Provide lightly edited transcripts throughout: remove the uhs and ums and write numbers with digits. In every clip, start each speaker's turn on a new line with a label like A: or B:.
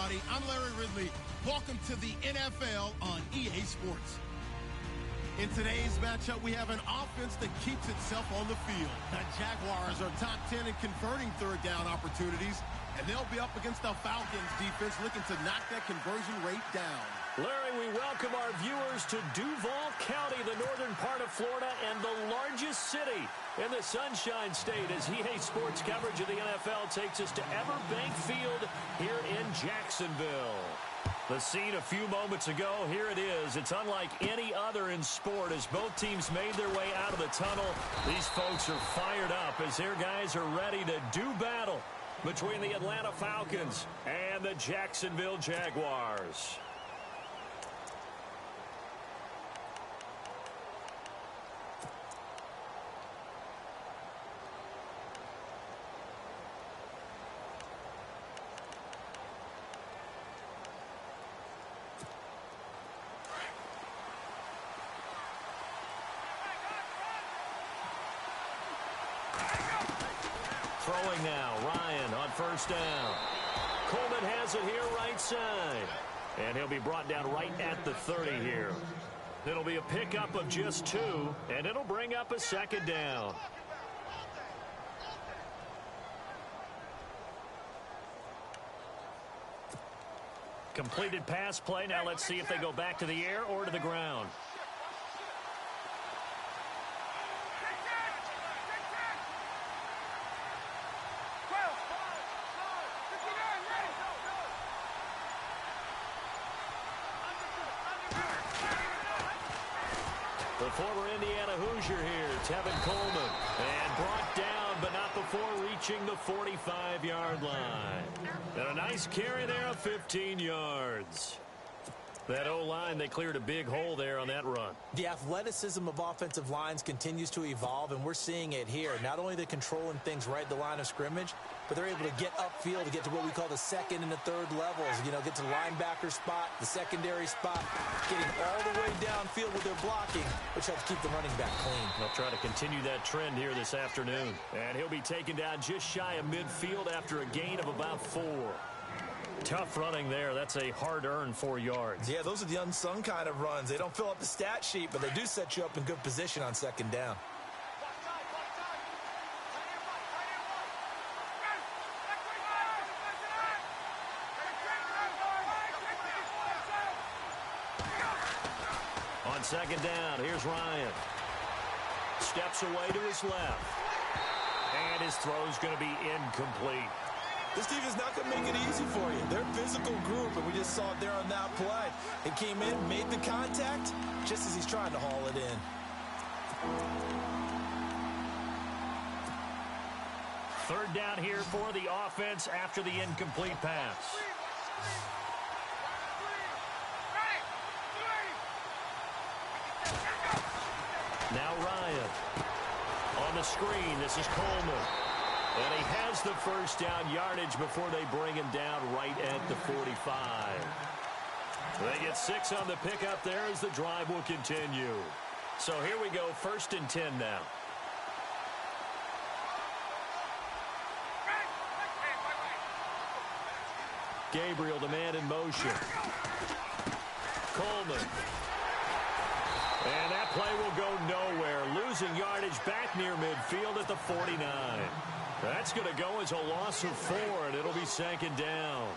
A: everybody. I'm Larry Ridley. Welcome to the NFL on EA Sports. In today's matchup, we have an offense that keeps itself on the field. The Jaguars are top 10 in converting third down opportunities, and they'll be up against the Falcons defense looking to knock that conversion rate down.
B: Larry, we welcome our viewers to Duval County, the northern part of Florida, and the largest city in the Sunshine State as EA Sports coverage of the NFL takes us to Everbank Field here in Jacksonville. The scene a few moments ago, here it is. It's unlike any other in sport as both teams made their way out of the tunnel. These folks are fired up as their guys are ready to do battle between the Atlanta Falcons and the Jacksonville Jaguars. Throwing now, Ryan on first down. Coleman has it here right side. And he'll be brought down right at the 30 here. It'll be a pickup of just 2, and it'll bring up a second down. Completed pass play. Now let's see if they go back to the air or to the ground. The former Indiana Hoosier here, Tevin Coleman, and brought down, but not before reaching the 45-yard line. And a nice carry there of 15 yards. That O-line, they cleared a big hole there on that run.
C: The athleticism of offensive lines continues to evolve, and we're seeing it here. Not only they're controlling things right at the line of scrimmage, but they're able to get upfield to get to what we call the second and the third levels. You know, get to the linebacker spot, the secondary spot, getting all the way downfield with their blocking, which helps keep the running back clean.
B: They'll try to continue that trend here this afternoon. And he'll be taken down just shy of midfield after a gain of about 4. Tough running there. That's a hard-earned 4 yards.
C: Yeah, those are the unsung kind of runs. They don't fill up the stat sheet, but they do set you up in good position on second down. On second down, here's Ryan. Steps away to his left. And his throw's going to be incomplete. This team is not going to make it easy for you. They're a physical group, and we just saw it there on that play. It came in, made the contact, just as he's trying to haul it in. Third down here for the offense after the incomplete pass. Now Ryan. On the screen, this is Coleman. And he has the first down yardage before they bring him down right at the 45. They get 6 on the pickup there as the drive will continue. So here we go, 1st and 10 now. Gabriel, the man in motion. Coleman. And that play will go nowhere. Losing yardage back near midfield at the 49. That's going to go as a loss of 4, and it'll be second down.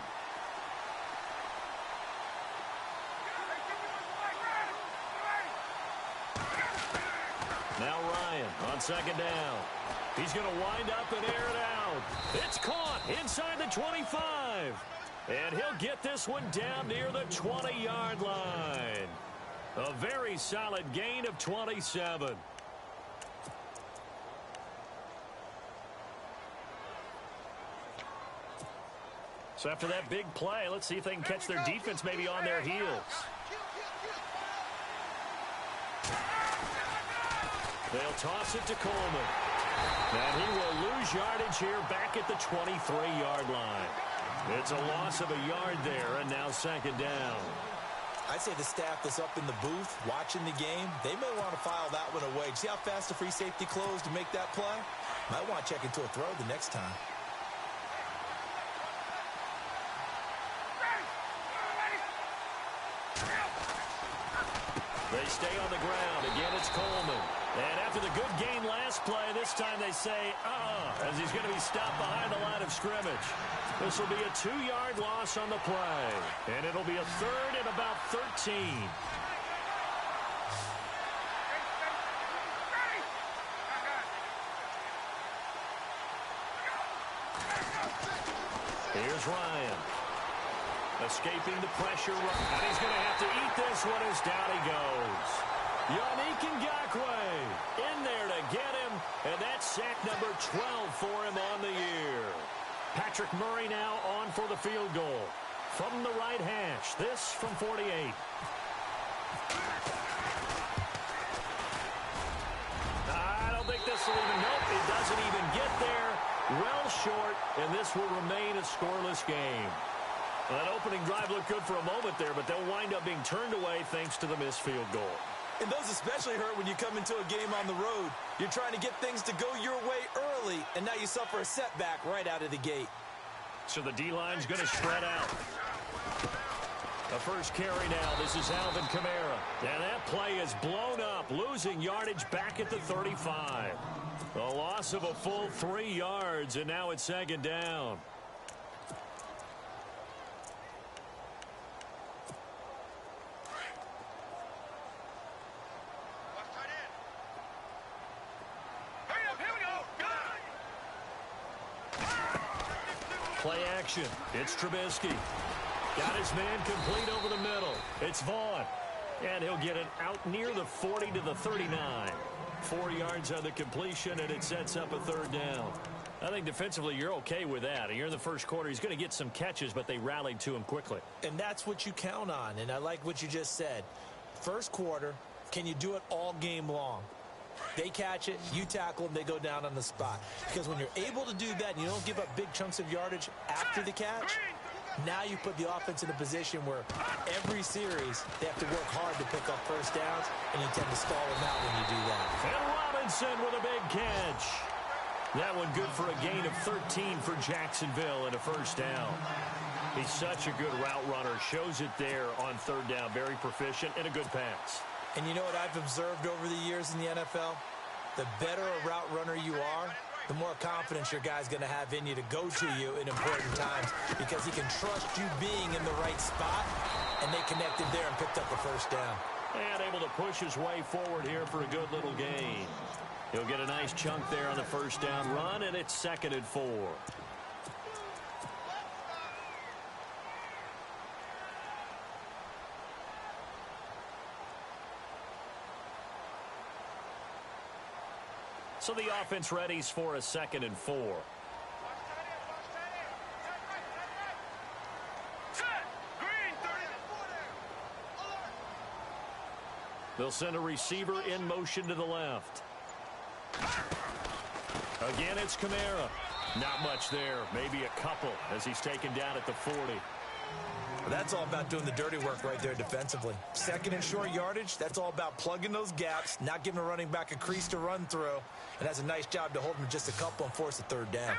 C: Now Ryan on second down. He's going to wind up and air it out. It's caught inside the 25. And he'll get this one down near the 20-yard line. A very solid gain of 27. So after that big play, let's see if they can catch their defense maybe on their heels. They'll toss it to Coleman. And he will lose yardage here back at the 23-yard line. It's a loss of a yard there, and now second down. I'd say the staff that's up in the booth watching the game, they may want to file that one away. See how fast the free safety closed to make that play? Might want to check into a throw the next time.
B: They stay on the ground. Again, it's Coleman. And after the good gain last play, this time they say, as he's going to be stopped behind the line of scrimmage. This will be a 2-yard loss on the play. And it'll be a third and about 13. Here's Ryan. Escaping the pressure. And he's going to have to eat this one as down he goes. Yannick Ngakoue in there to get him. And that's sack number 12 for him on the year. Patrick Murray now on for the field goal. From the right hash. This from 48. I don't think this will even help. It doesn't even get there. Well short, and this will remain a scoreless game. That opening drive looked good for a moment there, but they'll wind up being turned away thanks to the missed field goal.
D: And those especially hurt when you come into a game on the road. You're trying to get things to go your way early, and now you suffer a setback right out of the gate.
B: So the D-line's going to spread out. The first carry now. This is Alvin Kamara. And that play is blown up, losing yardage back at the 35. A loss of a full 3 yards, and now it's second down. Play action. It's Trubisky. Got his man complete over the middle. It's Vaughn. And he'll get it out near the 40 to the 39. 4 yards on the completion, and it sets up a third down. I think defensively you're okay with that. Here in the first quarter, he's going to get some catches, but they rallied to him quickly.
D: And that's what you count on, and I like what you just said. First quarter, can you do it all game long? They catch it, you tackle them, they go down on the spot. Because when you're able to do that and you don't give up big chunks of yardage after the catch, now you put the offense in a position where every series they have to work hard to pick up first downs, and you tend to stall them out when you do that.
B: And Robinson with a big catch. That one good for a gain of 13 for Jacksonville and a first down. He's such a good route runner. Shows it there on third down. Very proficient and a good pass.
D: And you know what I've observed over the years in the NFL? The better a route runner you are, the more confidence your guy's going to have in you to go to you in important times, because he can trust you being in the right spot, and they connected there and picked up a first down.
B: And able to push his way forward here for a good little gain. He'll get a nice chunk there on the first down run, and it's 2nd and 4. So the offense readies for a 2nd and 4. They'll send a receiver in motion to the left. Again, it's Kamara. Not much there. Maybe a couple as he's taken down at the 40.
D: That's all about doing the dirty work right there defensively. 2nd and short yardage, that's all about plugging those gaps, not giving a running back a crease to run through, and that's a nice job to hold him just a couple and force a third down.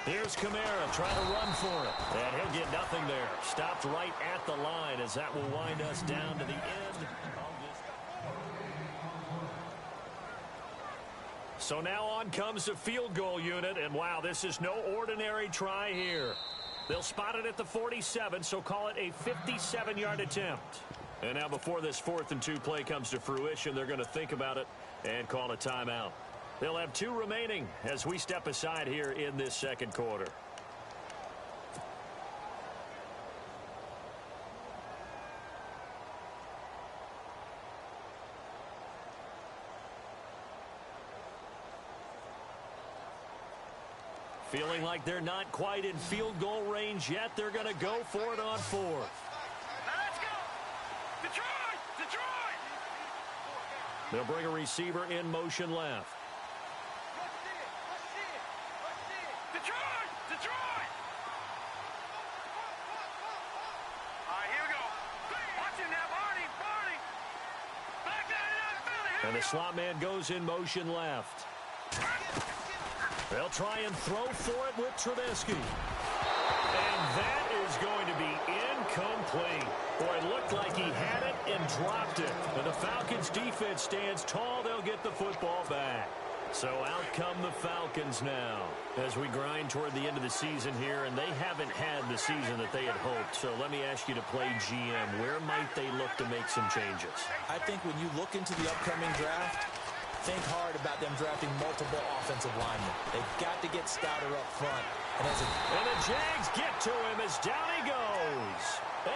B: Here's Kamara trying to run for it, and he'll get nothing there. Stopped right at the line as that will wind us down to the end of this. So now on comes the field goal unit, and wow, this is no ordinary try here. They'll spot it at the 47, so call it a 57-yard attempt. And now before this 4th and 2 play comes to fruition, they're going to think about it and call a timeout. They'll have 2 remaining as we step aside here in this second quarter. Feeling like they're not quite in field goal range yet. They're going to go for it on 4th.
E: Let's go! Detroit! Detroit!
B: They'll bring a receiver in motion left.
E: Detroit! Detroit! All right, here we go. Watch him now, Barney! Barney! Back down in the field.
B: And the slot man goes in motion left. They'll try and throw for it with Trubisky. And that is going to be incomplete. Boy, it looked like he had it and dropped it. And the Falcons defense stands tall. They'll get the football back. So out come the Falcons now as we grind toward the end of the season here, and they haven't had the season that they had hoped. So let me ask you to play GM. Where might they look to make some changes?
D: I think when you look into the upcoming draft, think hard about them drafting multiple offensive linemen. They've got to get Stouter up front. And
B: the Jags get to him as down he goes.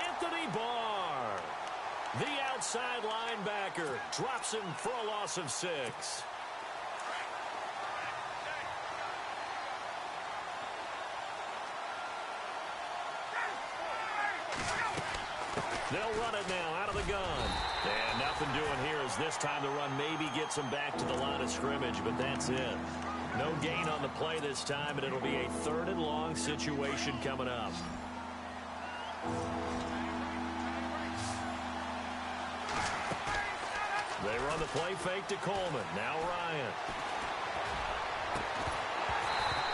B: Anthony Barr, the outside linebacker, drops him for a loss of 6. They'll run it now out of the gun. And nothing doing here as this time the run maybe gets them back to the line of scrimmage, but that's it. No gain on the play this time, and it'll be a 3rd and long situation coming up. They run the play fake to Coleman. Now Ryan.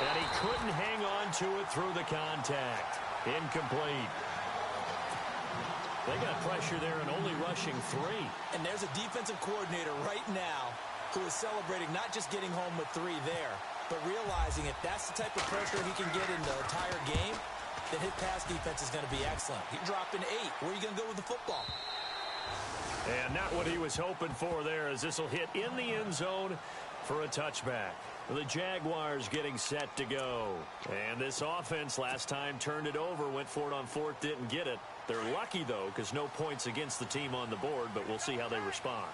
B: And he couldn't hang on to it through the contact. Incomplete. They got pressure there and only rushing 3.
D: And there's a defensive coordinator right now who is celebrating not just getting home with 3 there, but realizing if that's the type of pressure he can get in the entire game, then his pass defense is going to be excellent. He dropped an 8. Where are you going to go with the football?
B: And not what he was hoping for there, as this will hit in the end zone for a touchback. The Jaguars getting set to go. And this offense last time turned it over, went for it on 4th, didn't get it. They're lucky, though, because no points against the team on the board, but we'll see how they respond.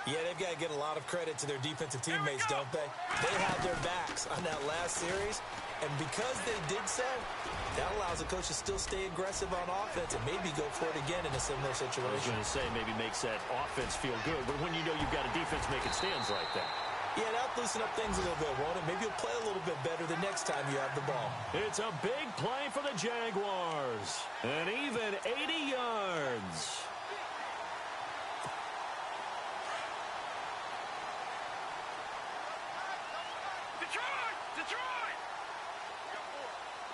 D: Yeah, they've got to get a lot of credit to their defensive teammates, don't they? They had their backs on that last series, and because they did so, that allows the coach to still stay aggressive on offense and maybe go for it again in a similar situation.
B: I was going to say maybe makes that offense feel good, but when you know you've got a defense making stands like that.
D: Yeah, that'll loosen up things a little bit, won't it? Maybe you'll play a little bit better the next time you have the ball.
B: It's a big play for the Jaguars. An even 80 yards.
E: Detroit!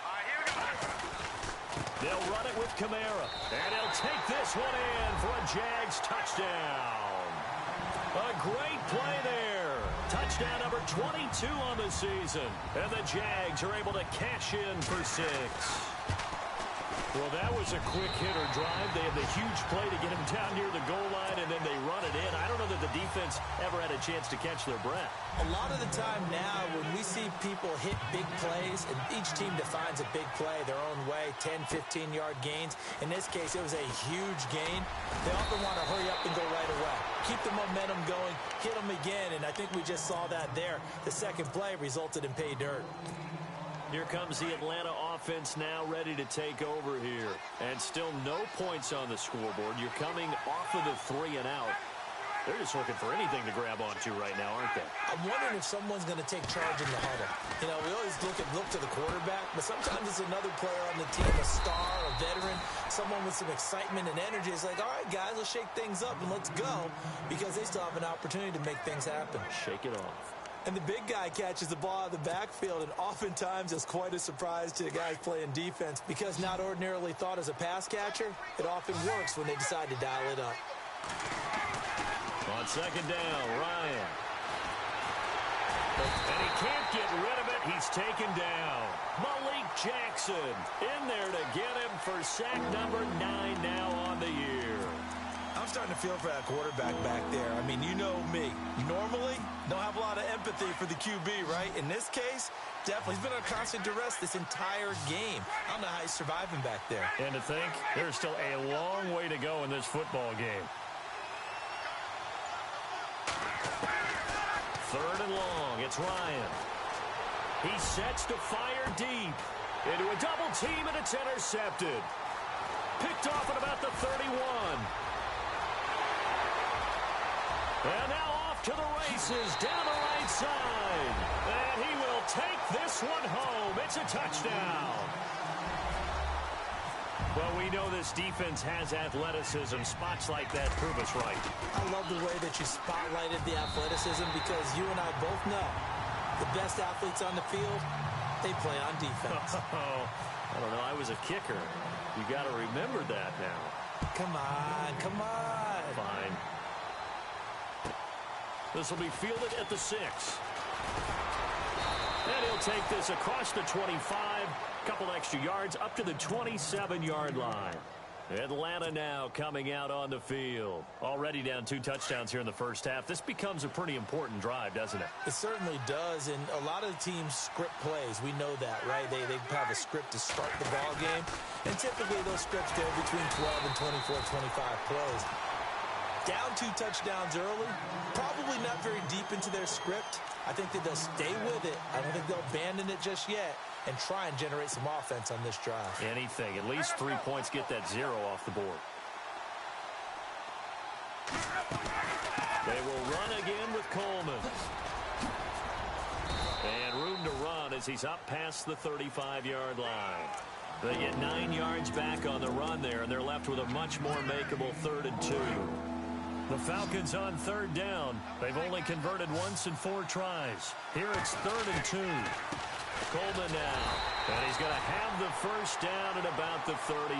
E: All right, here we go.
B: They'll run it with Kamara. And he'll take this one in for a Jags touchdown. A great play there. Touchdown number 22 on the season. And the Jags are able to cash in for 6. Well, that was a quick hitter drive. They had the huge play to get him down near the goal line, and then they run it in. I don't know that the defense ever had a chance to catch their breath.
D: A lot of the time now, when we see people hit big plays, and each team defines a big play their own way, 10, 15-yard gains. In this case, it was a huge gain. They often want to hurry up and go right away. Keep the momentum going, hit them again, and I think we just saw that there. The second play resulted in pay dirt.
B: Here comes the Atlanta offense now ready to take over here. And still no points on the scoreboard. You're coming off of the 3 and out. They're just looking for anything to grab onto right now, aren't they?
D: I'm wondering if someone's going to take charge in the huddle. You know, we always look to the quarterback, but sometimes it's another player on the team, a star, a veteran, someone with some excitement and energy. It's like, all right, guys, let's shake things up and let's go, because they still have an opportunity to make things happen.
B: Shake it off.
D: And the big guy catches the ball out of the backfield, and oftentimes it's quite a surprise to the guys playing defense, because not ordinarily thought as a pass catcher, it often works when they decide to dial it up.
B: On second down, Ryan. And he can't get rid of it. He's taken down. Malik Jackson in there to get him for sack number 9 now on the year.
D: I'm starting to feel for that quarterback back there. I mean, you know me. Normally, don't have a lot of empathy for the QB, right? In this case, definitely. He's been on constant duress this entire game. I don't know how he's surviving back there.
B: And to think, there's still a long way to go in this football game. 3rd and long. It's Ryan. He sets to fire deep. Into a double team, and it's intercepted. Picked off at about the 31. And now off to the races down the right side. And he will take this one home. It's a touchdown. Well, we know this defense has athleticism. Spots like that prove us right.
D: I love the way that you spotlighted the athleticism, because you and I both know the best athletes on the field, they play on defense.
B: I don't know. I was a kicker. You got to remember that now.
D: Come on, come on.
B: Fine. This will be fielded at the 6. And he'll take this across the 25. Couple extra yards up to the 27-yard line. Atlanta now coming out on the field. Already down 2 touchdowns here in the first half. This becomes a pretty important drive, doesn't it?
D: It certainly does, and a lot of the teams script plays. We know that, right? They have a script to start the ball game, and typically those scripts go between 12 and 24, 25 plays. Down 2 touchdowns early, probably not very deep into their script. I think that they'll stay with it. I don't think they'll abandon it just yet and try and generate some offense on this drive.
B: Anything. At least 3 points, get that 0 off the board. They will run again with Coleman. And room to run as he's up past the 35-yard line. They get 9 yards back on the run there, and they're left with a much more makeable 3rd and 2. The Falcons on 3rd down. They've only converted once in 4 tries. Here it's 3rd and 2. Coleman now. And he's going to have the first down at about the 38.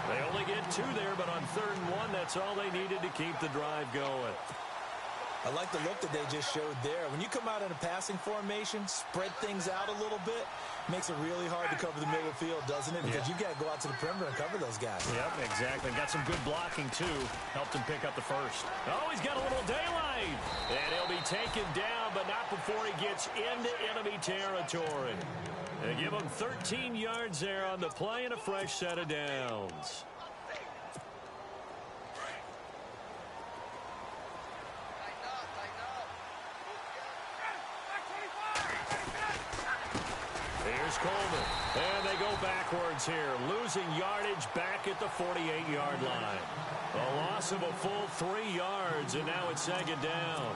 B: They only get 2 there, but on 3rd and 1, that's all they needed to keep the drive going.
D: I like the look that they just showed there. When you come out in a passing formation, spread things out a little bit, makes it really hard to cover the middle of the field, doesn't it? Because you've got to go out to the perimeter and cover those guys.
B: Yep, exactly. Got some good blocking, too. Helped him pick up the first. Oh, he's got a little daylight. And he'll be taken down, but not before he gets into enemy territory. They give him 13 yards there on the play and a fresh set of downs. Here's Coleman. And they go backwards here. Losing yardage back at the 48-yard line. A loss of a full 3 yards, and now it's 2nd down.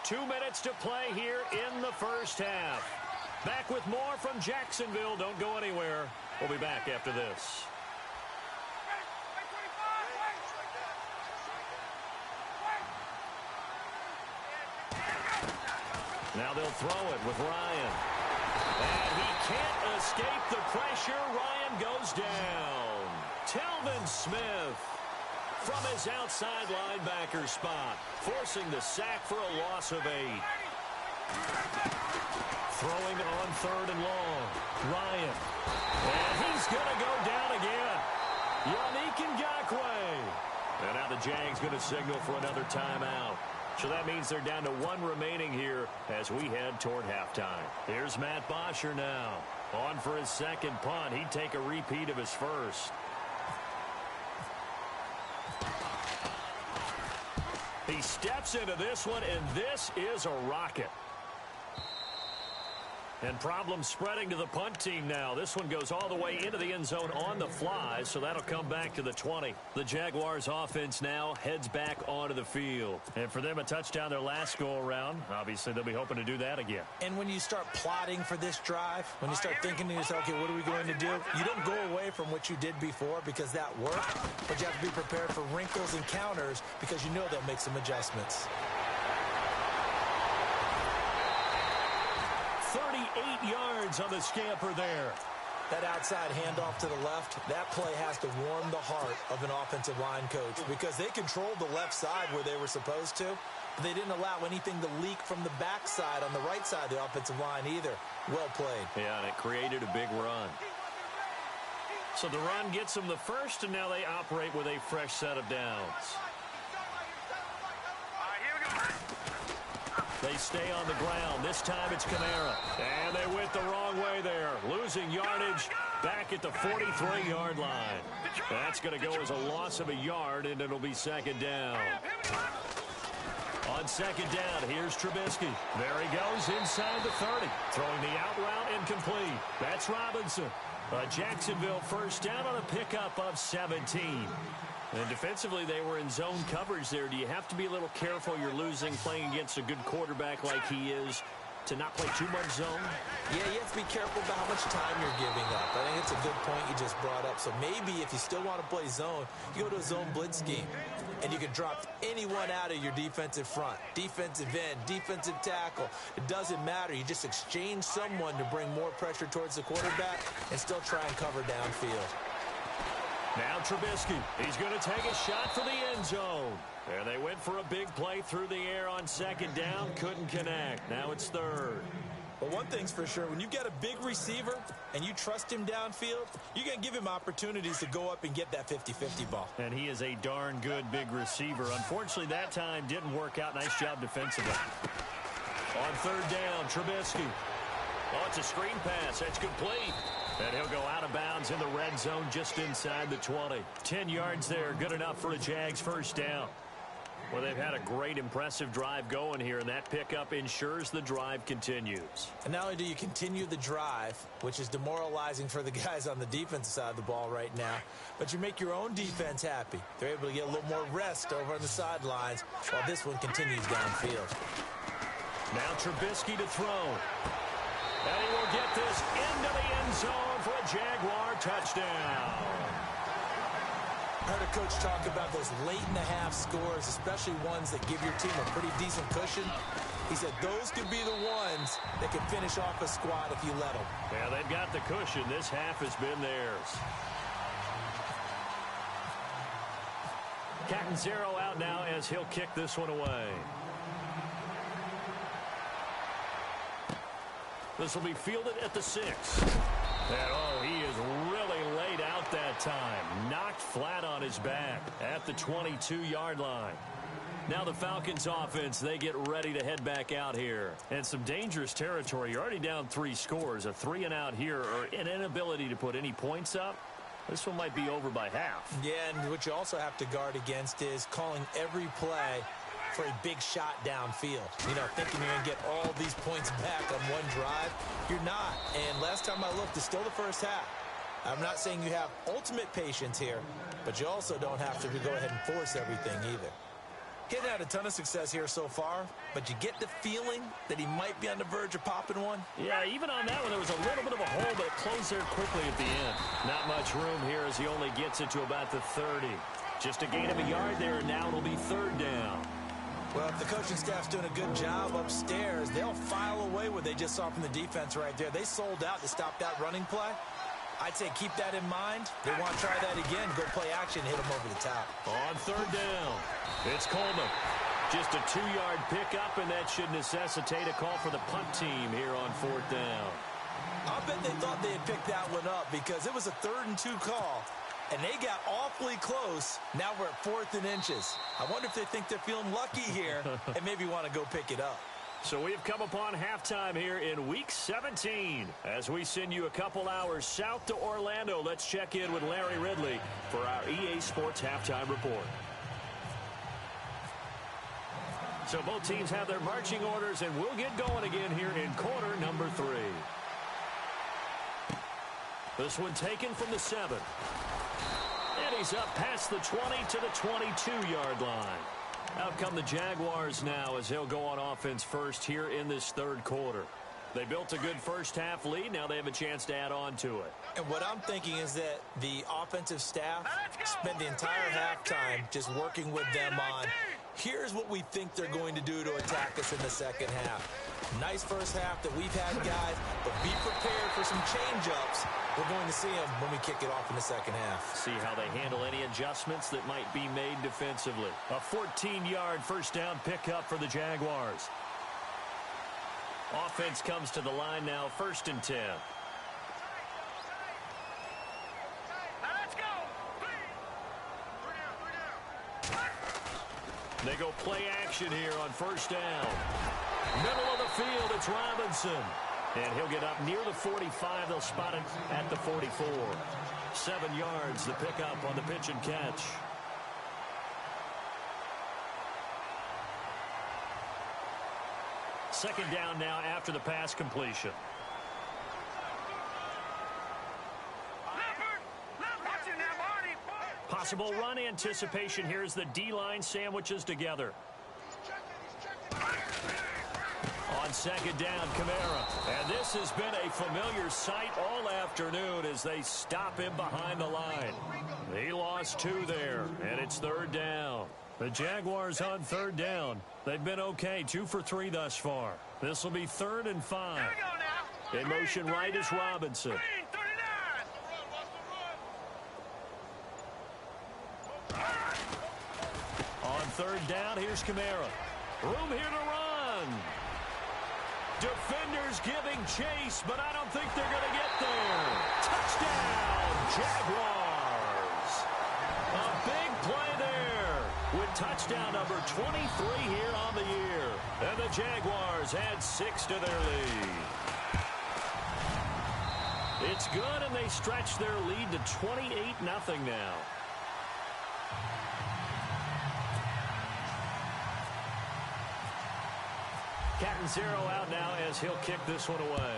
B: Two minutes to play here in the first half. Back with more from Jacksonville. Don't go anywhere. We'll be back after this. Now they'll throw it with Ryan. And he can't escape the pressure. Ryan goes down. Telvin Smith from his outside linebacker spot, forcing the sack for a loss of 8. Throwing on 3rd and long. Ryan. And he's going to go down again. Yannick Ngakoue. And now the Jags going to signal for another timeout. So that means they're down to 1 remaining here as we head toward halftime. Here's Matt Bosher now. On for his 2nd punt. He'd take a repeat of his first. He steps into this one, and this is a rocket. And problems spreading to the punt team now. This one goes all the way into the end zone on the fly, so that'll come back to the 20. The Jaguars offense now heads back onto the field. And for them, a touchdown their last go-around. Obviously, they'll be hoping to do that again.
D: And when you start plotting for this drive, when you start thinking to yourself, okay, what are we going to do? You don't go away from what you did before because that worked, but you have to be prepared for wrinkles and counters because you know they'll make some adjustments.
B: 38 yards on the scamper there.
D: That outside handoff to the left, that play has to warm the heart of an offensive line coach because they controlled the left side where they were supposed to, but they didn't allow anything to leak from the backside on the right side of the offensive line either. Well played.
B: Yeah, and it created a big run. So the run gets them the first, and now they operate with a fresh set of downs. They stay on the ground. This time it's Kamara. And they went the wrong way there. Losing yardage back at the 43-yard line. That's going to go as a loss of a yard, and it'll be 2nd down. On 2nd down, here's Trubisky. There he goes inside the 30. Throwing the out route incomplete. That's Robinson. A Jacksonville first down on a pickup of 17. And defensively, they were in zone coverage there. Do you have to be a little careful? You're losing, playing against a good quarterback like he is. to not play too much zone?
D: Yeah, you have to be careful about how much time you're giving up. I think it's a good point you just brought up. So maybe if you still want to play zone, you go to a zone blitz scheme. And you can drop anyone out of your defensive front, defensive end, defensive tackle. It doesn't matter. You just exchange someone to bring more pressure towards the quarterback and still try and cover downfield.
B: Now Trubisky. He's going to take a shot for the end zone. There they went for a big play through the air on second down. Couldn't connect. Now it's third.
D: Well, one thing's for sure. When you've got a big receiver and you trust him downfield, you're going to give him opportunities to go up and get that 50-50 ball.
B: And he is a darn good big receiver. Unfortunately, that time didn't work out. Nice job defensively. On third down, Trubisky. Oh, it's a screen pass. That's complete. And he'll go out of bounds in the red zone just inside the 20. 10 yards there. Good enough for a Jags first down. Well, they've had a great, impressive drive going here, and that pickup ensures the drive continues.
D: And not only do you continue the drive, which is demoralizing for the guys on the defensive side of the ball right now, but you make your own defense happy. They're able to get a little more rest over on the sidelines while this one continues downfield.
B: Now Trubisky to throw. And he will get this into the end zone for a Jaguar touchdown.
D: I heard a coach talk about those late-in-the-half scores, especially ones that give your team a pretty decent cushion. He said those could be the ones that can finish off a squad if you let them.
B: Yeah, they've got the cushion. This half has been theirs. Catanzaro out now as he'll kick this one away. This will be fielded at the 6. And, oh, he is really laid out that time. Knocked flat on his back at the 22-yard line. Now the Falcons offense, they get ready to head back out here. And some dangerous territory. You're already down 3 scores. A 3-and-out here or an inability to put any points up. This one might be over by half.
D: Yeah, and what you also have to guard against is calling every play for a big shot downfield. You know, thinking you're going to get all these points back on one drive. You're not. And last time I looked, it's still the first half. I'm not saying you have ultimate patience here, but you also don't have to go ahead and force everything either. He's had a ton of success here so far, but you get the feeling that he might be on the verge of popping one.
B: Yeah, even on that one, there was a little bit of a hole, but it closed there quickly at the end. Not much room here as he only gets it to about the 30. Just a gain of a yard there, and now it'll be third down.
D: Well, if the coaching staff's doing a good job upstairs, they'll file away what they just saw from the defense right there. They sold out to stop that running play. I'd say keep that in mind. They want to try that again, go play action, hit them over the top.
B: On third down, it's Coleman. Just a 2-yard pickup, and that should necessitate a call for the punt team here on fourth down.
D: I bet they thought they had picked that one up because it was a 3rd and 2 call. And they got awfully close. Now we're at 4th and inches. I wonder if they think they're feeling lucky here and maybe want to go pick it up.
B: So we've come upon halftime here in Week 17. As we send you a couple hours south to Orlando, let's check in with Larry Ridley for our EA Sports Halftime Report. So both teams have their marching orders, and we'll get going again here in quarter number 3. This one taken from the 7. And he's up past the 20 to the 22-yard line. Out come the Jaguars now as they'll go on offense first here in this third quarter. They built a good first half lead. Now they have a chance to add on to it.
D: And what I'm thinking is that the offensive staff spent the entire halftime just working with them on, here's what we think they're going to do to attack us in the second half. Nice first half that we've had, guys, but be prepared for some change-ups. We're going to see them when we kick it off in the second half.
B: See how they handle any adjustments that might be made defensively. A 14-yard first down pickup for the Jaguars. Offense comes to the line now, 1st and 10.
E: Let's go.
B: They go play action here on first down. Middle of the field, it's Robinson. And he'll get up near the 45. They'll spot it at the 44. 7 yards, the pickup on the pitch and catch. Second down now after the pass completion. Possible run anticipation. Here's the D-line sandwiches together. On On second down, Kamara. And this has been a familiar sight all afternoon as they stop him behind the line. He lost 2 there, and it's third down. The Jaguars on third down. They've been okay, 2 for 3 thus far. This will be 3rd and 5. In motion right is Robinson. On third down, here's Kamara. Room here to run. Defenders giving chase, but I don't think they're going to get there. Touchdown, Jaguars. A big play there with touchdown number 23 here on the year. And the Jaguars add 6 to their lead. It's good, and they stretch their lead to 28-0 now. Cat and 0 out now as he'll kick this one away.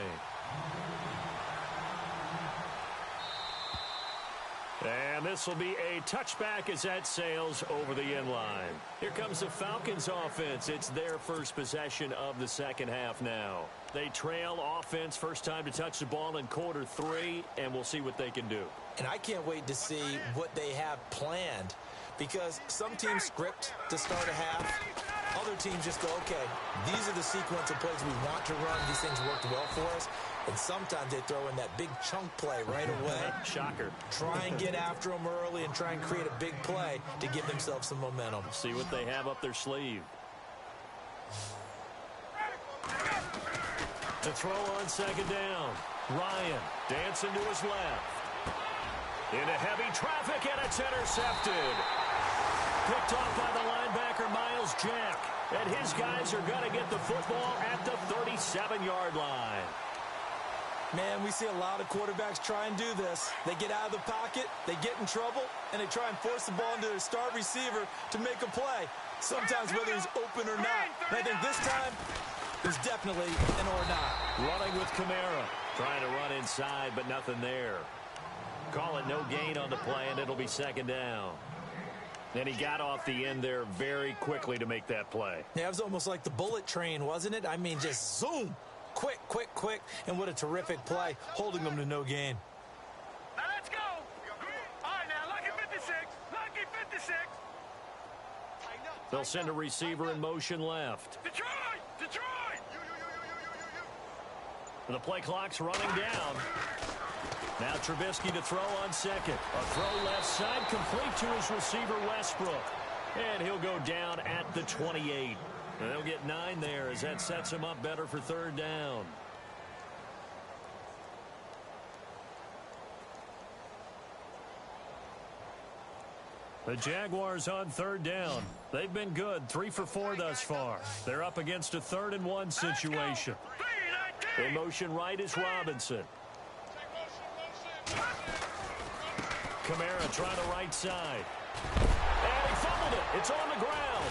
B: And this will be a touchback as that sails over the end line. Here comes the Falcons offense. It's their first possession of the second half now. They trail offense, first time to touch the ball in quarter 3, and we'll see what they can do.
D: And I can't wait to see what they have planned, because some teams script to start a half. Other teams just go, okay, these are the sequence of plays we want to run. These things worked well for us. And sometimes they throw in that big chunk play right away.
B: Shocker.
D: Try and get after them early and try and create a big play to give themselves some momentum.
B: See what they have up their sleeve. The throw on second down. Ryan dancing to his left. Into heavy traffic, and it's intercepted. Picked off by the linebacker, Miles Jack. And his guys are going to get the football at the 37-yard line.
D: Man, we see a lot of quarterbacks try and do this. They get out of the pocket, they get in trouble, and they try and force the ball into their star receiver to make a play. Sometimes whether he's open or not. And I think this time, there's definitely an or not.
B: Running with Kamara. Trying to run inside, but nothing there. Call it no gain on the play, and it'll be second down. And he got off the end there very quickly to make that play.
D: Yeah, it was almost like the bullet train, wasn't it? I mean, just zoom. Quick, quick, quick. And what a terrific play, holding them to no gain.
E: Now let's go. All right, now, lucky 56. Lucky 56.
B: They'll send a receiver in motion left.
E: Detroit! Detroit!
B: The play clock's running down. Now Trubisky to throw on second. A throw left side, complete to his receiver, Westbrook. And he'll go down at the 28. And they'll get 9 there as that sets him up better for third down. The Jaguars on third down. They've been good, 3 for 4 thus far. They're up against a 3rd and 1 situation. In motion right is Robinson. Kamara trying the right side. And he fumbled it. It's on the ground.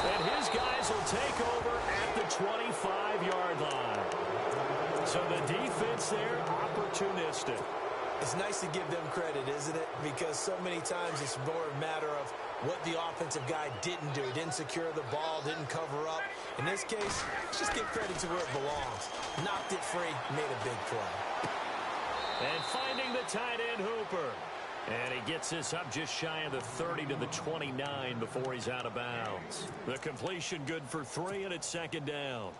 B: And his guys will take over at the 25-yard line. So the defense there, opportunistic.
D: It's nice to give them credit, isn't it? Because so many times it's more a matter of what the offensive guy didn't do. Didn't secure the ball, didn't cover up. In this case, just give credit to where it belongs. Knocked it free, made a big play.
B: And finding the tight end, Hooper. And he gets this up just shy of the 30 to the 29 before he's out of bounds. The completion good for 3, and it's second down.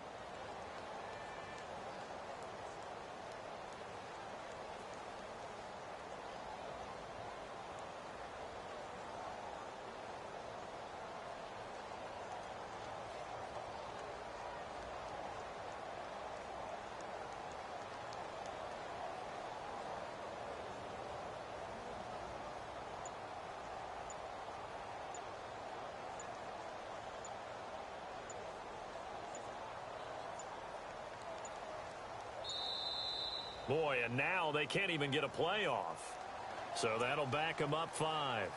B: Boy, and now they can't even get a playoff. So that'll back them up 5.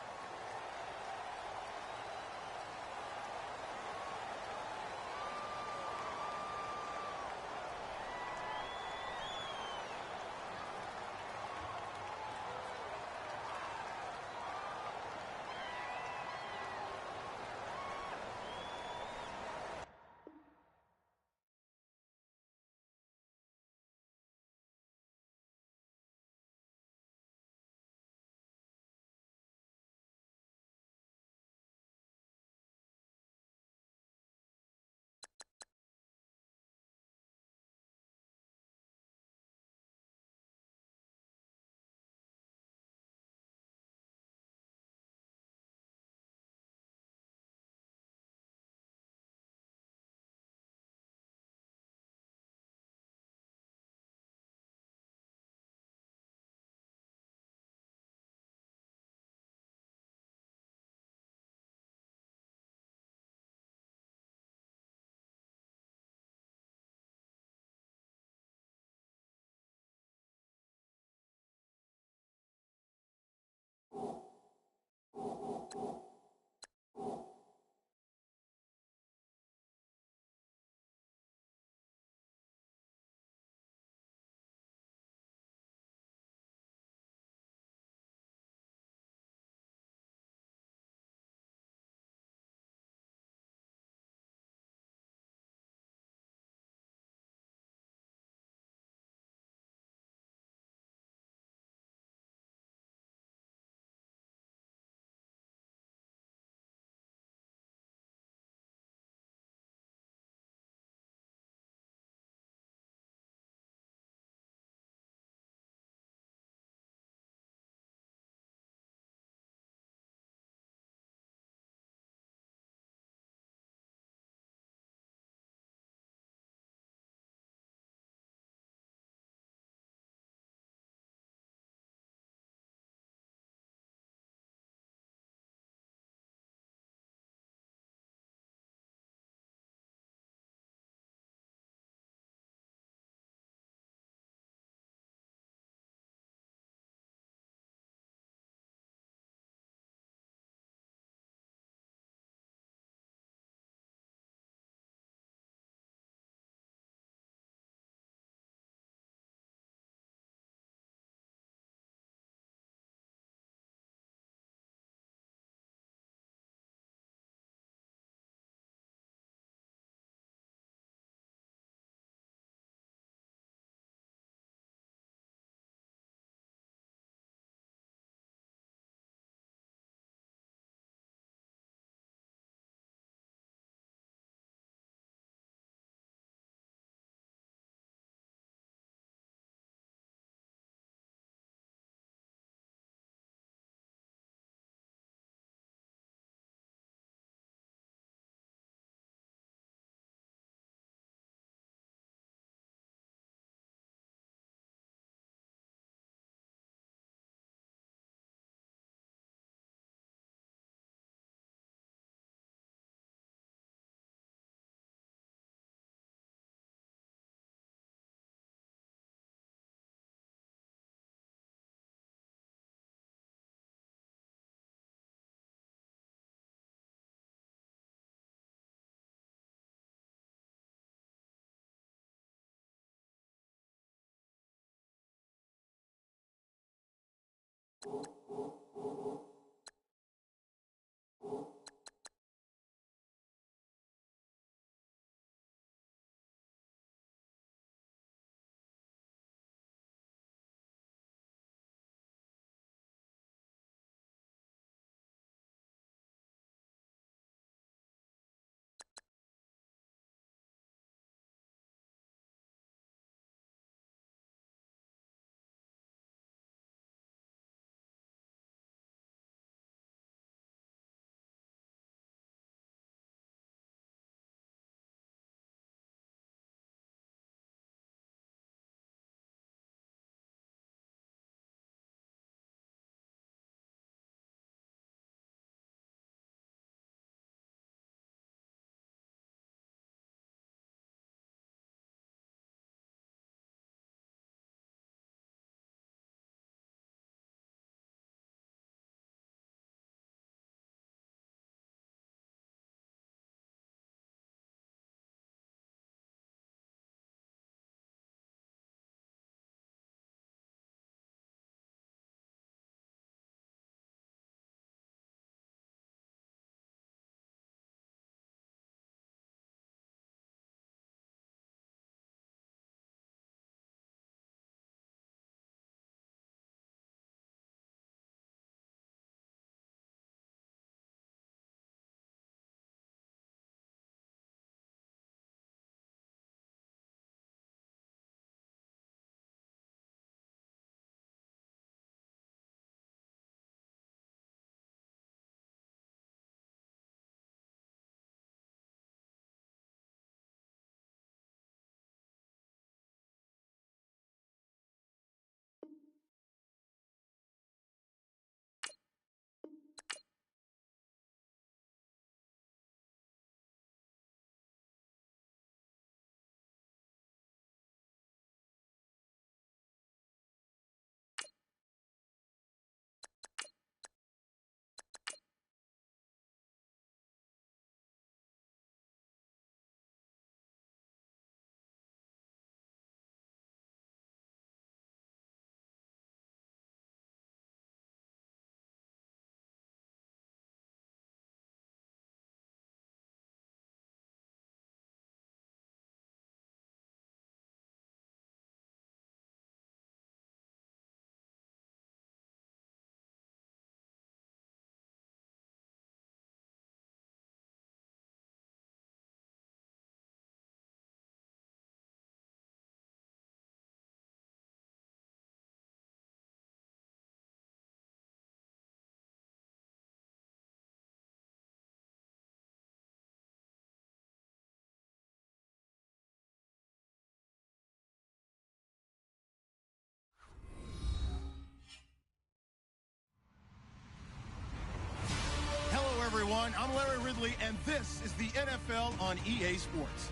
A: everyone. I'm Larry Ridley, and this is the NFL on EA Sports.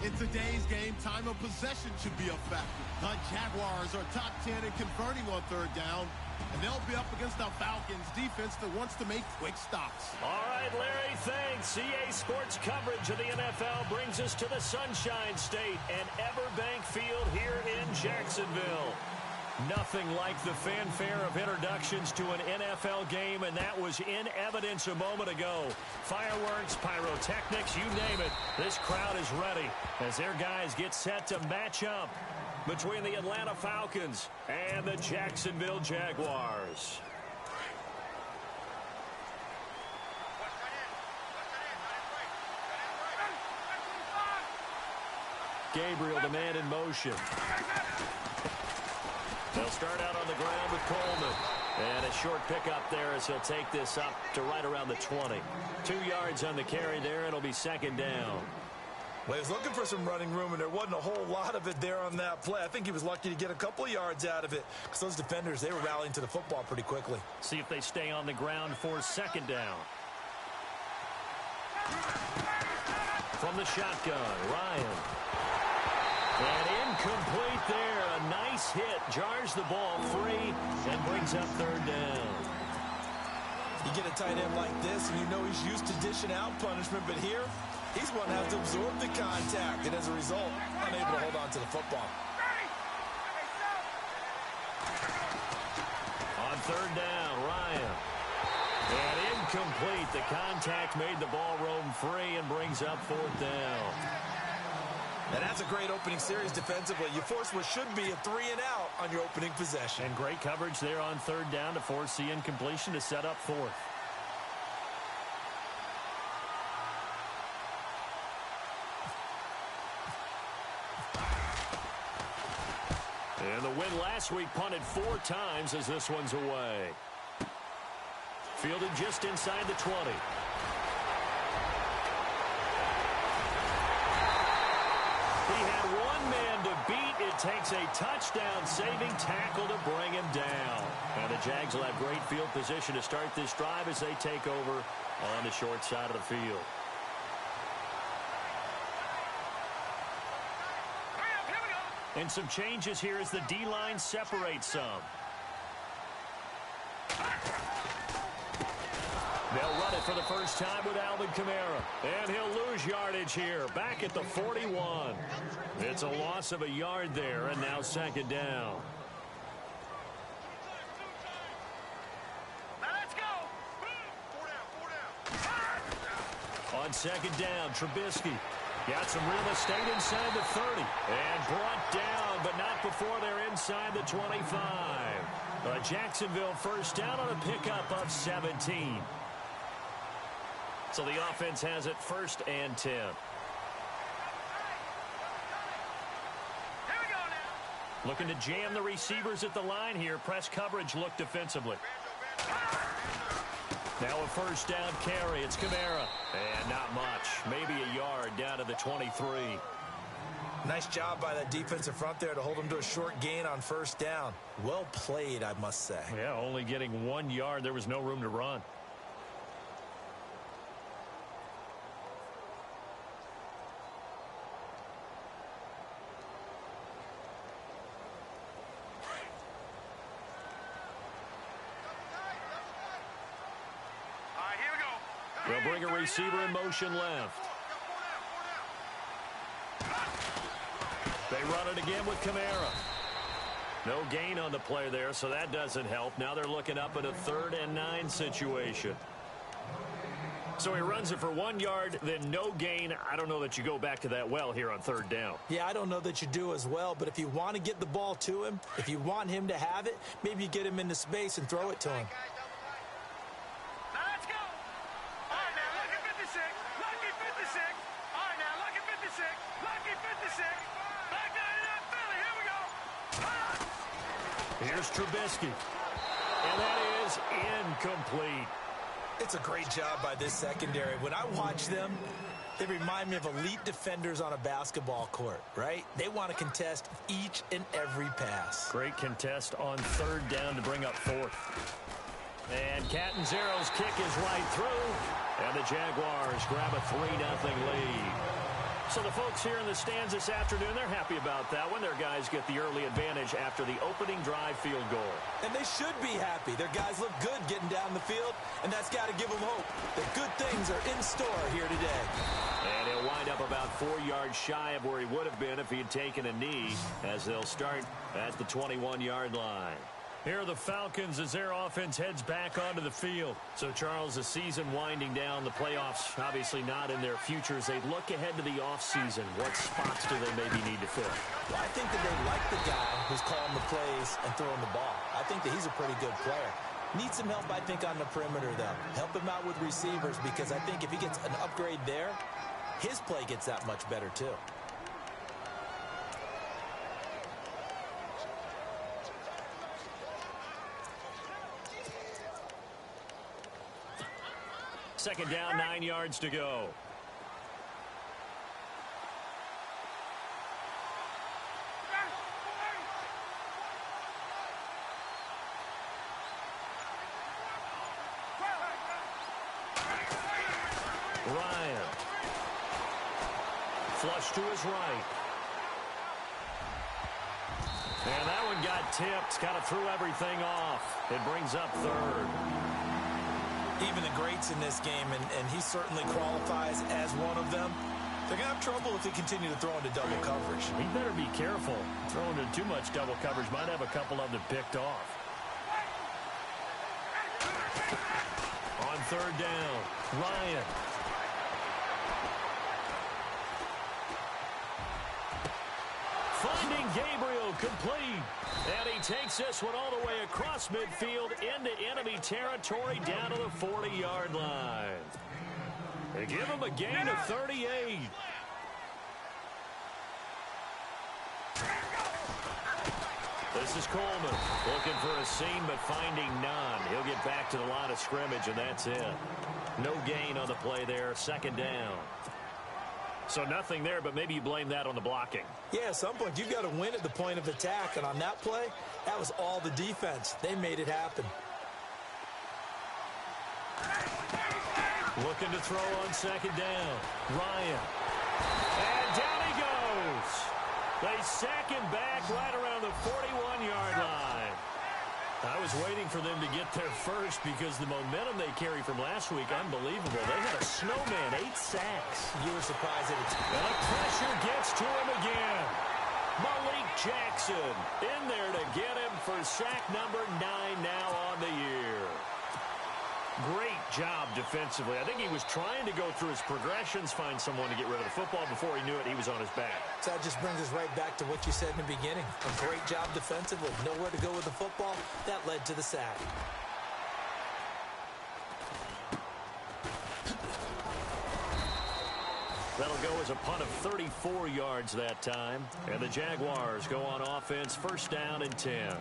A: In today's game, time of possession should be a factor. The Jaguars are top 10 in converting on third down, and they'll be up against the Falcons defense that wants to make quick stops.
B: All right, Larry, thanks. EA Sports coverage of the NFL brings us to the Sunshine State and Everbank Field here in Jacksonville. Nothing like the fanfare of introductions to an NFL game, and that was in evidence a moment ago. Fireworks, pyrotechnics, you name it. This crowd is ready as their guys get set to match up between the Atlanta Falcons and the Jacksonville Jaguars. Gabriel, the man in motion. They'll start out on the ground with Coleman. And a short pickup there as he'll take this up to right around the 20. 2 yards on the carry there. It'll be second down.
D: Well, he was looking for some running room, and there wasn't a whole lot of it there on that play. I think he was lucky to get a couple of yards out of it because those defenders, they were rallying to the football pretty quickly.
B: See if they stay on the ground for second down. From the shotgun, Ryan. And incomplete there. A nice hit. Jars the ball free and brings up third down.
D: You get a tight end like this, and you know he's used to dishing out punishment, but here, he's going to have to absorb the contact, and as a result, unable to hold on to the football.
B: On third down. Ryan. And incomplete. The contact made the ball roam free and brings up fourth down.
D: And that's a great opening series defensively. You force what should be a 3-and-out on your opening possession.
B: And great coverage there on third down to force the incompletion to set up fourth. And the win last week punted 4 times as this one's away. Fielded just inside the 20. He had one man to beat. It takes a touchdown-saving tackle to bring him down. And the Jags will have great field position to start this drive as they take over on the short side of the field. And some changes here as the D-line separates some. They'll run it for the first time with Alvin Kamara. And he'll lose yardage here, back at the 41. It's a loss of a yard there, and now second down.
E: Now let's go. 4 down.
B: On second down, Trubisky got some real estate inside the 30. And brought down, but not before they're inside the 25. Jacksonville first down on a pickup of 17. So the offense has it 1st and 10.
E: Here we go now.
B: Looking to jam the receivers at the line here. Press coverage look defensively. Now a first down carry. It's Kamara. And not much. Maybe a yard down to the 23.
D: Nice job by that defensive front there to hold him to a short gain on first down. Well played, I must say.
B: Yeah, only getting 1 yard. There was no room to run. They'll bring a receiver in motion left. They run it again with Kamara. No gain on the play there, so that doesn't help. Now they're looking up at a 3rd and 9 situation. So he runs it for 1 yard, then no gain. I don't know that you go back to that well here on third down.
D: Yeah, I don't know that you do as well, but if you want to get the ball to him, if you want him to have it, maybe you get him into space and throw it to him.
B: Here's Trubisky. And that is incomplete.
D: It's a great job by this secondary. When I watch them, they remind me of elite defenders on a basketball court, right? They want to contest each and every pass.
B: Great contest on third down to bring up 4th. And Catanzaro's kick is right through. And the Jaguars grab a 3-0 lead. So the folks here in the stands this afternoon, they're happy about that one. Their guys get the early advantage after the opening drive field goal.
D: And they should be happy. Their guys look good getting down the field, and that's got to give them hope that good things are in store here today.
B: And he'll wind up about 4 yards shy of where he would have been if he had taken a knee, as they'll start at the 21-yard line. Here are the Falcons as their offense heads back onto the field. So, Charles, the season winding down, the playoffs obviously not in their futures. They look ahead to the offseason. What spots do they maybe need to fill?
D: Well, I think that they like the guy who's calling the plays and throwing the ball. I think that he's a pretty good player. Needs some help, I think, on the perimeter, though. Help him out with receivers, because I think if he gets an upgrade there, his play gets that much better, too.
B: Second down, 9 yards to go. Ryan. Flush to his right. And that one got tipped. Kind of threw everything off. It brings up 3rd.
D: Even the greats in this game, and he certainly qualifies as one of them, they're going to have trouble if they continue to throw into double coverage.
B: He better be careful. Throwing into too much double coverage might have a couple of them picked off. third down. Ryan. Finding Gabriel complete. And he takes this one all the way across midfield into enemy territory down to the 40-yard line. They give him a gain of 38. This is Coleman looking for a seam but finding none. He'll get back to the line of scrimmage, and that's it. No gain on the play there. Second down. So nothing there, but maybe you blame that on the blocking.
D: Yeah, at some point, you've got to win at the point of attack. And on that play, that was all the defense. They made it happen.
B: Looking to throw on second down. Ryan. And down he goes. They sack him back right around the 41-yard line. I was waiting for them to get there first because the momentum they carry from last week, unbelievable. They had a snowman, 8 sacks.
D: You were surprised at it.
B: And the pressure gets to him again. Malik Jackson in there to get him for sack number 9 now on the year. Great job defensively. I think he was trying to go through his progressions, find someone to get rid of the football. Before he knew it, he was on his back.
D: So that just brings us right back to what you said in the beginning. A great job defensively. Nowhere to go with the football. That led to the sack.
B: That'll go as a punt of 34 yards that time. And the Jaguars go on offense, first down and 10.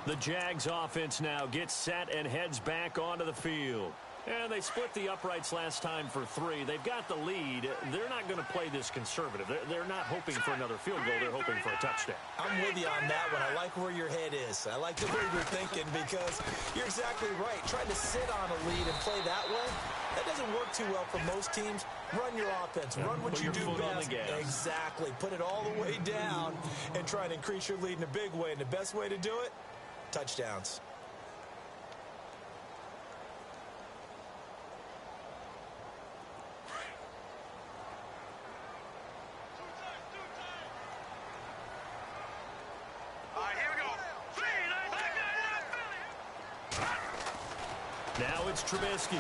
B: The Jags offense now gets set and heads back onto the field. And they split the uprights last time for 3. They've got the lead. They're not going to play this conservative. They're not hoping for another field goal. They're hoping for a touchdown.
D: I'm with you on that one. I like where your head is. I like the way you're thinking because you're exactly right. Trying to sit on a lead and play that way, that doesn't work too well for most teams. Run your offense. Run what you do best. Exactly. Put it all the way down and try and increase your lead in a big way. And the best way to do it, touchdowns.
B: Now it's Trubisky.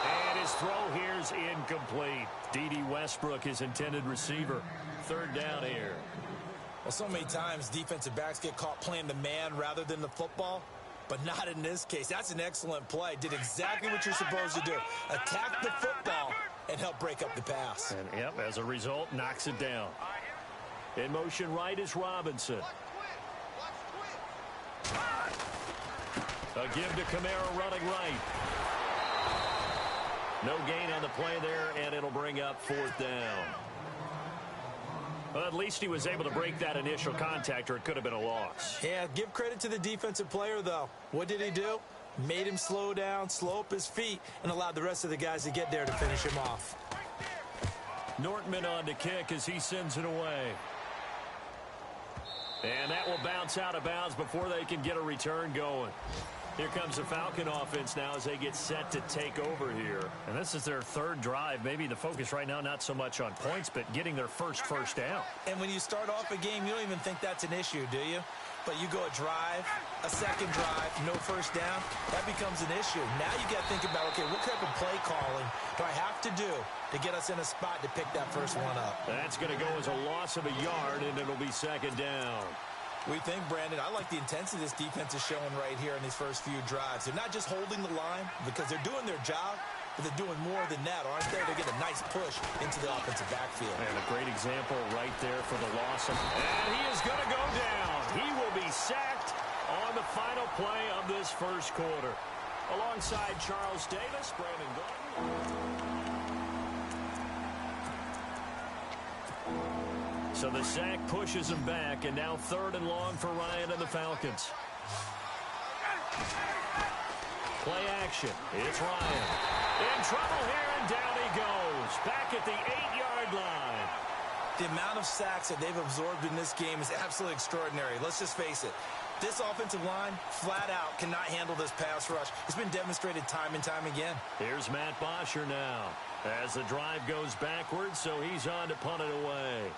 B: And his throw here's incomplete. D.D. Westbrook, his intended receiver. Third down here.
D: Well, so many times defensive backs get caught playing the man rather than the football, but not in this case. That's an excellent play. Did exactly what you're supposed to do. Attack the football and help break up the pass.
B: And, yep, as a result, knocks it down. In motion right is Robinson. A give to Kamara running right. No gain on the play there, and it'll bring up fourth down. Well, at least he was able to break that initial contact, or it could have been a loss.
D: Yeah, give credit to the defensive player, though. What did he do? Made him slow down, slow up his feet, and allowed the rest of the guys to get there to finish him off.
B: Nortman on to kick as he sends it away. And that will bounce out of bounds before they can get a return going. Here comes the Falcon offense now as they get set to take over here. And this is their third drive. Maybe the focus right now not so much on points, but getting their first down.
D: And when you start off a game, you don't even think that's an issue, do you? But you go a drive, a second drive, no first down, that becomes an issue. Now you got to think about, okay, what type of play calling do I have to do to get us in a spot to pick that first one up?
B: That's going to go as a loss of a yard, and it'll be second down.
D: We think, Brandon, I like the intensity this defense is showing right here in these first few drives. They're not just holding the line because they're doing their job, but they're doing more than that, aren't they? They get a nice push into the offensive backfield.
B: And a great example right there for the loss. And he is going to go down. He will be sacked on the final play of this first quarter. Alongside Charles Davis, Brandon Gordon. So the sack pushes him back, and now third and long for Ryan and the Falcons. Play action. It's Ryan. In trouble here, and down he goes. Back at the 8-yard line.
D: The amount of sacks that they've absorbed in this game is absolutely extraordinary. Let's just face it. This offensive line, flat out, cannot handle this pass rush. It's been demonstrated time and time again.
B: Here's Matt Bosher now. As the drive goes backwards, so he's on to punt it away.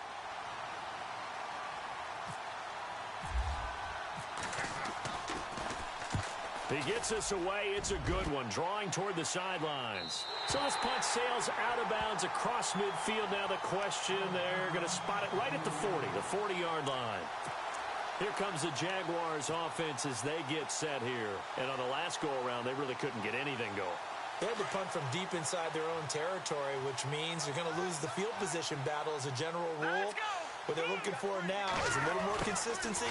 B: He gets this away. It's a good one, drawing toward the sidelines. So this punt sails out of bounds across midfield. Now the question, they're going to spot it right at the 40, the 40-yard line. Here comes the Jaguars offense as they get set here. And on the last go-around, they really couldn't get anything going.
D: They had to punt from deep inside their own territory, which means they're going to lose the field position battle as a general rule. What they're looking for now is a little more consistency,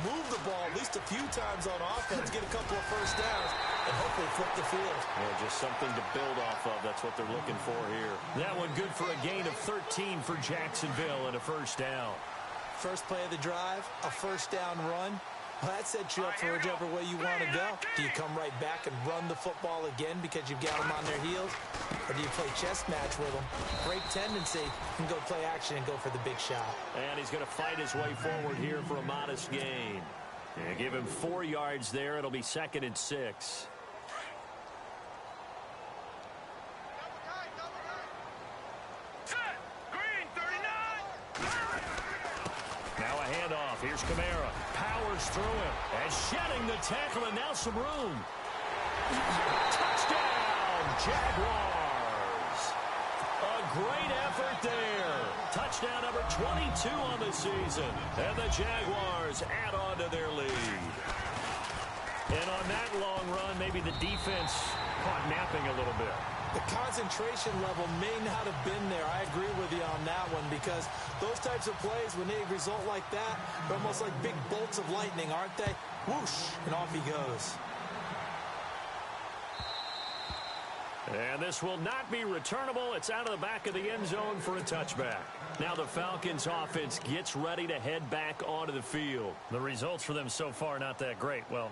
D: move the ball at least a few times on offense, get a couple of first downs, and hopefully flip the field.
B: Yeah, just something to build off of. That's what they're looking for here. That one good for a gain of 13 for Jacksonville and a first down.
D: First play of the drive, a first down run. Well, that sets you up for whichever way you want to go. Do you come right back and run the football again because you've got them on their heels? Or do you play chess match with them? Great tendency and go play action and go for the big shot.
B: And he's going to fight his way forward here for a modest gain. And give him 4 yards there. It'll be 2nd and 6. Now a handoff. Here's Kamara. Powers through him. And shedding the tackle, and now some room. Touchdown, Jaguars. A great effort there. Touchdown number 22 on the season. And the Jaguars add on to their lead. And on that long run, maybe the defense caught napping a little bit.
D: The concentration level may not have been there. I agree with you on that one because those types of plays, when they result like that, they're almost like big bolts of lightning, aren't they? Whoosh, and off he goes.
B: And this will not be returnable. It's out of the back of the end zone for a touchback. Now the Falcons offense gets ready to head back onto the field. The results for them so far not that great. Well,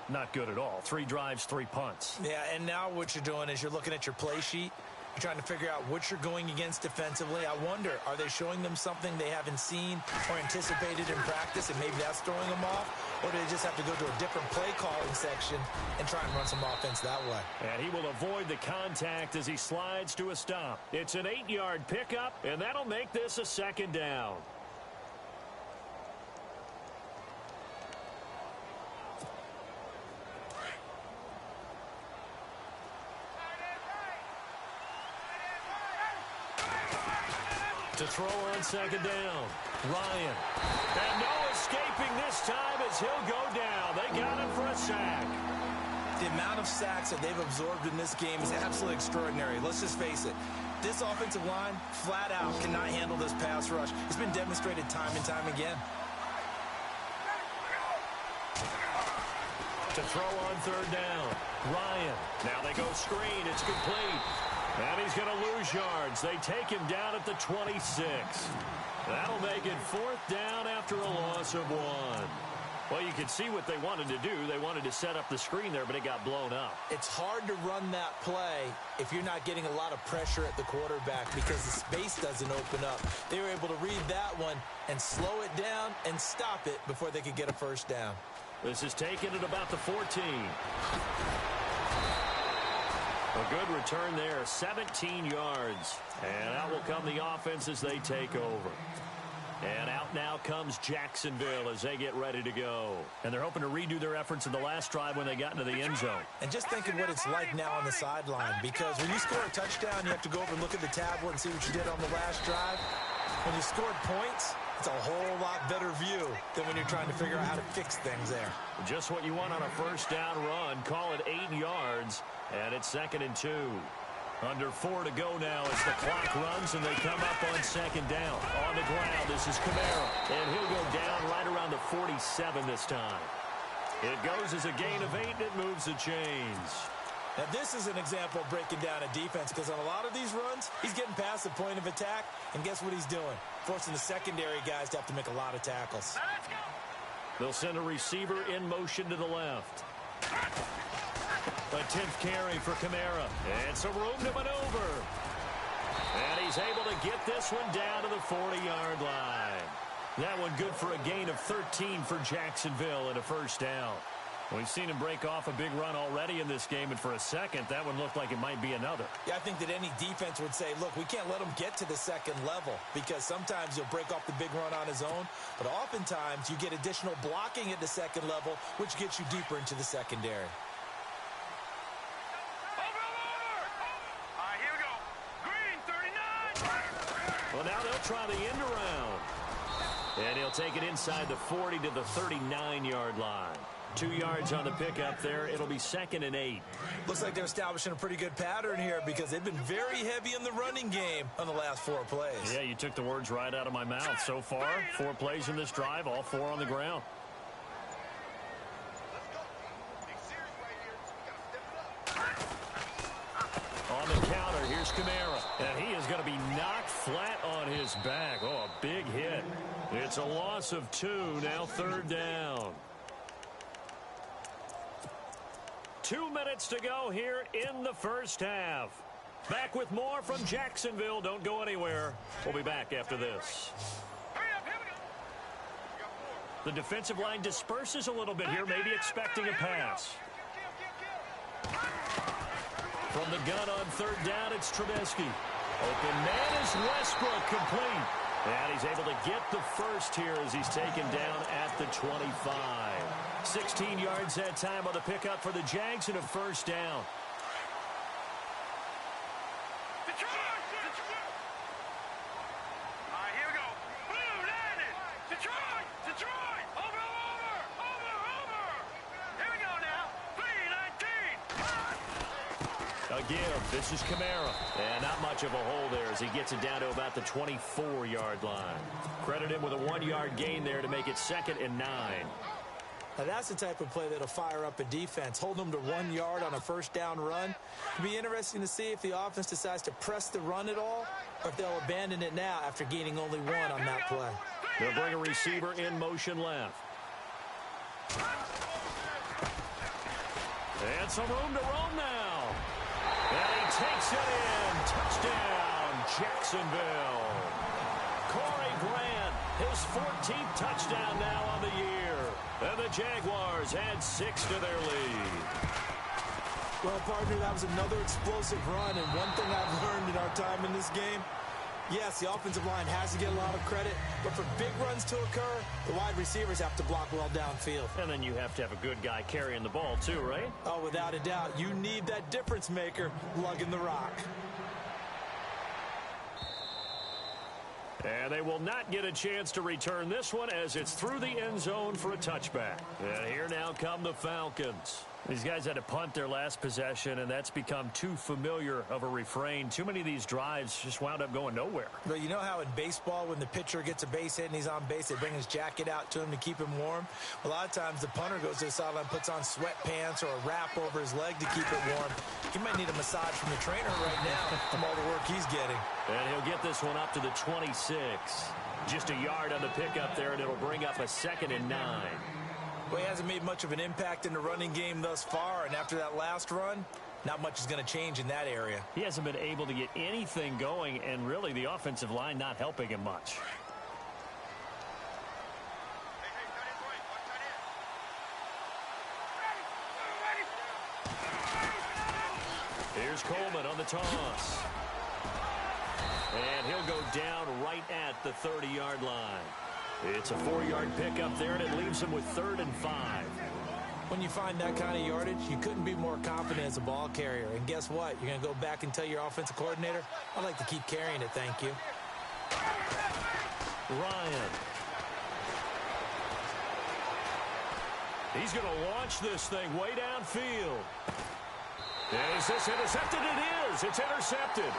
B: not good at all. 3 drives, 3 punts.
D: Yeah, and now what you're doing is you're looking at your play sheet. You're trying to figure out what you're going against defensively. I wonder, are they showing them something they haven't seen or anticipated in practice, and maybe that's throwing them off? Or do they just have to go to a different play calling section and try and run some offense that way?
B: And he will avoid the contact as he slides to a stop. It's an 8-yard pickup, and that'll make this a 2nd down. To throw on 2nd down, Ryan. And no escaping this time as he'll go down. They got him for a sack.
D: The amount of sacks that they've absorbed in this game is absolutely extraordinary. Let's just face it. This offensive line, flat out, cannot handle this pass rush. It's been demonstrated time and time again.
B: To throw on 3rd down, Ryan. Now they go screen. It's complete. And he's going to lose yards. They take him down at the 26. That'll make it 4th down after a loss of 1. Well, you can see what they wanted to do. They wanted to set up the screen there, but it got blown up.
D: It's hard to run that play if you're not getting a lot of pressure at the quarterback because the space doesn't open up. They were able to read that one and slow it down and stop it before they could get a 1st down.
B: This is taken at about the 14. A good return there, 17 yards. And out will come the offense as they take over. And out now comes Jacksonville as they get ready to go. And they're hoping to redo their efforts in the last drive when they got into the end zone.
D: And just thinking what it's like now on the sideline, because when you score a touchdown, you have to go over and look at the tablet and see what you did on the last drive. When you scored points, it's a whole lot better view than when you're trying to figure out how to fix things there.
B: Just what you want on a 1st down run. Call it 8 yards, and it's 2nd and 2. Under 4 to go now as the clock runs, and they come up on 2nd down. On the ground, this is Kamara, and he'll go down right around the 47 this time. It goes as a gain of 8, and it moves the chains.
D: Now, this is an example of breaking down a defense because on a lot of these runs, he's getting past the point of attack, and guess what he's doing? Forcing the secondary guys to have to make a lot of tackles.
B: They'll send a receiver in motion to the left. A 10th carry for Kamara. And some room to maneuver. And he's able to get this one down to the 40-yard line. That one good for a gain of 13 for Jacksonville and a 1st down. We've seen him break off a big run already in this game, and for a second, that one looked like it might be another.
D: Yeah, I think that any defense would say, look, we can't let him get to the 2nd level because sometimes he'll break off the big run on his own, but oftentimes you get additional blocking at the 2nd level, which gets you deeper into the secondary.
B: Well, now they'll try the end around. And he'll take it inside the 40 to the 39-yard line. 2 yards on the pickup there. It'll be 2nd and 8.
D: Looks like they're establishing a pretty good pattern here because they've been very heavy in the running game on the last 4 plays.
B: Yeah, you took the words right out of my mouth. So far, 4 plays in this drive, all 4 on the ground. On the counter, here's Kamara. And he is going to be knocked flat on his back. Oh, a big hit. It's a loss of 2, now 3rd down. 2 minutes to go here in the first half. Back with more from Jacksonville. Don't go anywhere. We'll be back after this. The defensive line disperses a little bit here, maybe expecting a pass. From the gun on 3rd down, it's Trubisky. Open man is Westbrook, complete. And he's able to get the first here as he's taken down at the 25. 16 yards that time on the pickup for the Jags and a first down.
E: Here we go. Blue landed. Detroit. Over. Here we go now. 3-19.
B: Again, this is Kamara. And not much of a hole there as he gets it down to about the 24-yard line. Credit him with a 1-yard gain there to make it 2nd and 9.
D: Now that's the type of play that'll fire up a defense. Hold them to 1 yard on a first down run. It'll be interesting to see if the offense decides to press the run at all or if they'll abandon it now after gaining only 1 on that play.
B: They'll bring a receiver in motion left. And some room to roam now. And he takes it in. Touchdown, Jacksonville. Corey Grant, his 14th touchdown now on the year. And the Jaguars add 6 to their lead.
D: Well, partner, that was another explosive run. And one thing I've learned in our time in this game, yes, the offensive line has to get a lot of credit. But for big runs to occur, the wide receivers have to block well downfield.
B: And then you have to have a good guy carrying the ball too, right?
D: Oh, without a doubt. You need that difference maker lugging the rock.
B: And they will not get a chance to return this one as it's through the end zone for a touchback. And here now come the Falcons. These guys had to punt their last possession, and that's become too familiar of a refrain. Too many of these drives just wound up going nowhere.
D: But you know how in baseball, when the pitcher gets a base hit and he's on base, they bring his jacket out to him to keep him warm? A lot of times the punter goes to the sideline, puts on sweatpants or a wrap over his leg to keep it warm. He might need a massage from the trainer right now from all the work he's getting.
B: And he'll get this one up to the 26. Just a yard on the pickup there, and it'll bring up a 2nd and 9.
D: Well, he hasn't made much of an impact in the running game thus far, and after that last run, not much is going to change in that area.
B: He hasn't been able to get anything going, and really the offensive line not helping him much. Here's Coleman on the toss. And he'll go down right at the 30-yard line. It's a 4-yard pickup there, and it leaves him with 3rd and 5.
D: When you find that kind of yardage, you couldn't be more confident as a ball carrier. And guess what? You're going to go back and tell your offensive coordinator, I'd like to keep carrying it, thank you.
B: Ryan. He's going to launch this thing way downfield. Is this intercepted? It is. It's intercepted.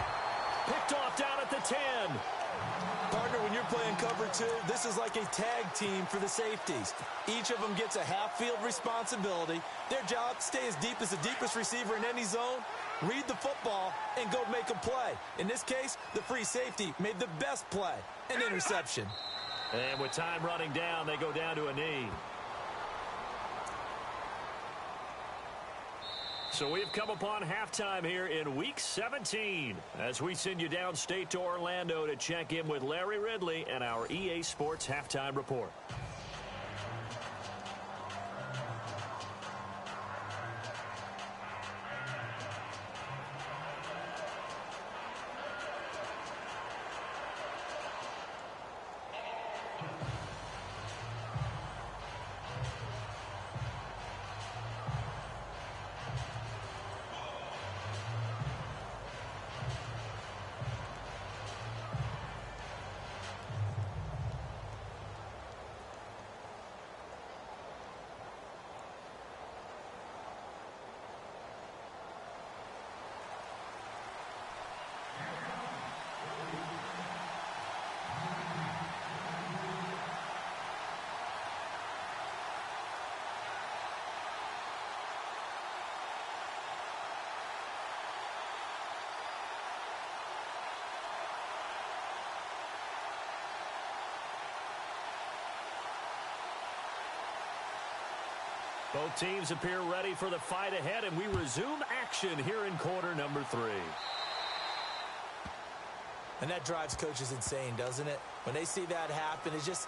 B: Picked off down at the 10.
D: Partner, when you're playing cover 2, this is like a tag team for the safeties. Each of them gets a half-field responsibility. Their job, stay as deep as the deepest receiver in any zone, read the football, and go make a play. In this case, the free safety made the best play, an interception.
B: And with time running down, they go down to a knee. So we've come upon halftime here in Week 17 as we send you downstate to Orlando to check in with Larry Ridley and our EA Sports Halftime Report. Both teams appear ready for the fight ahead, and we resume action here in quarter number 3.
D: And that drives coaches insane, doesn't it? When they see that happen, it's just